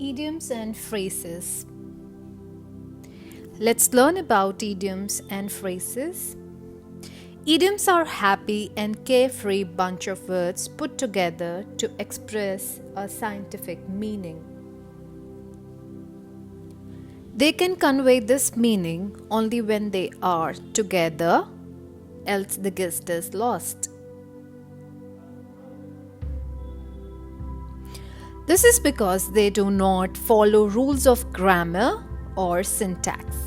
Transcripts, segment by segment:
Idioms and phrases. Let's learn about idioms and phrases. Idioms are happy and carefree bunch of words put together to express a scientific meaning. They can convey this meaning only when they are together, else the gist is lost. This is because they do not follow rules of grammar or syntax,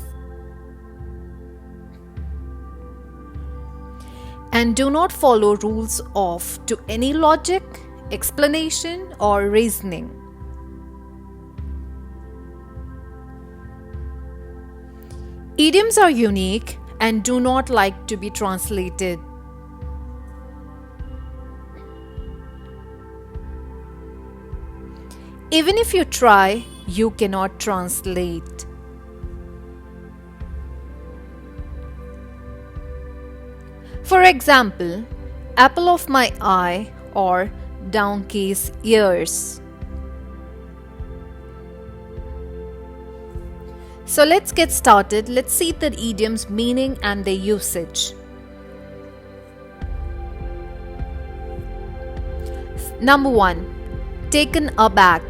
and do not follow rules of to any logic, explanation, or reasoning. Idioms are unique and do not like to be translated. Even if you try, you cannot translate. For example, apple of my eye or donkey's ears. So let's get started. Let's see the idiom's meaning and their usage. Number 1. Taken aback,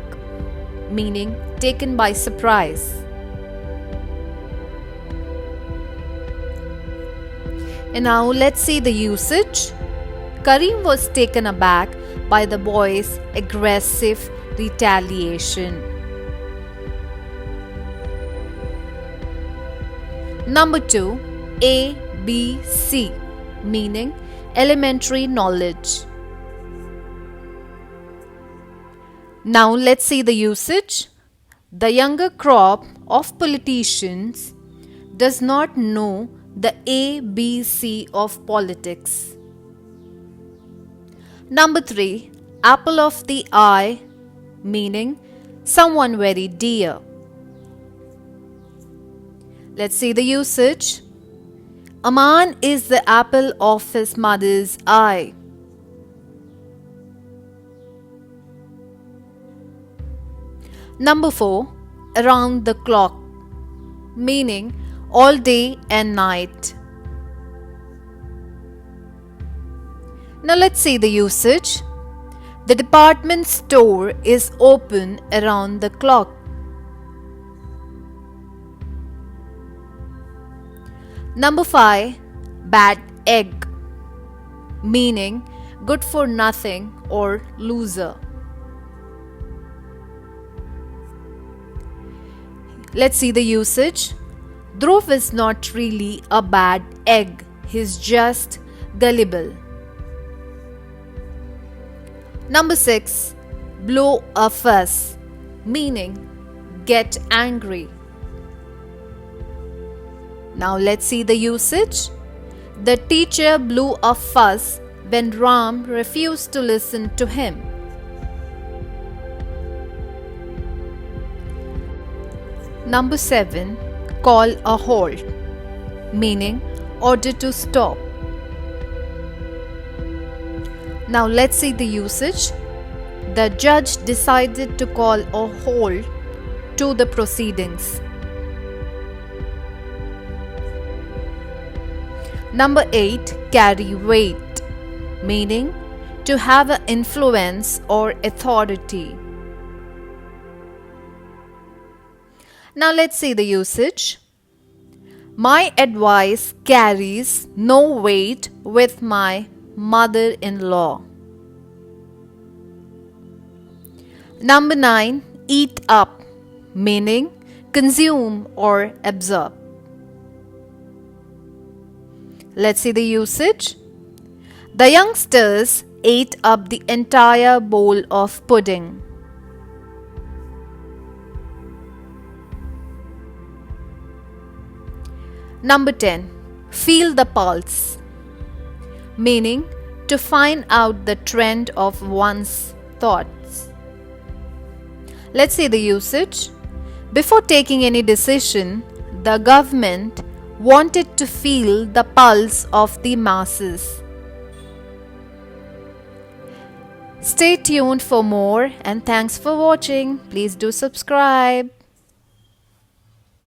meaning taken by surprise. And now let's see the usage. Karim was taken aback by the boy's aggressive retaliation. Number 2. A, B, C, meaning elementary knowledge. Now let's see the usage. The younger crop of politicians does not know the A, B, C of politics. Number 3. Apple of the eye, meaning someone very dear. Let's see the usage. Aman is the apple of his mother's eye. Number 4. Around the clock, meaning all day and night. Now let's see the usage. The department store is open around the clock. Number 5. Bad egg, meaning good for nothing or loser. Let's see the usage. Dhruv is not really a bad egg, he's just gullible. Number 6. Blow a fuss, meaning get angry. Now let's see the usage. The teacher blew a fuss when Ram refused to listen to him. Number 7. Call a halt, meaning order to stop. Now let's see the usage. The judge decided to call a halt to the proceedings. Number 8. Carry weight, meaning to have an influence or authority. Now let's see the usage. My advice carries no weight with my mother-in-law. Number 9. Eat up, meaning consume or absorb. Let's see the usage. The youngsters ate up the entire bowl of pudding. Number 10. Feel the pulse, meaning to find out the trend of one's thoughts. Let's see the usage. Before taking any decision, the government wanted to feel the pulse of the masses. Stay tuned for more and thanks for watching. Please do subscribe.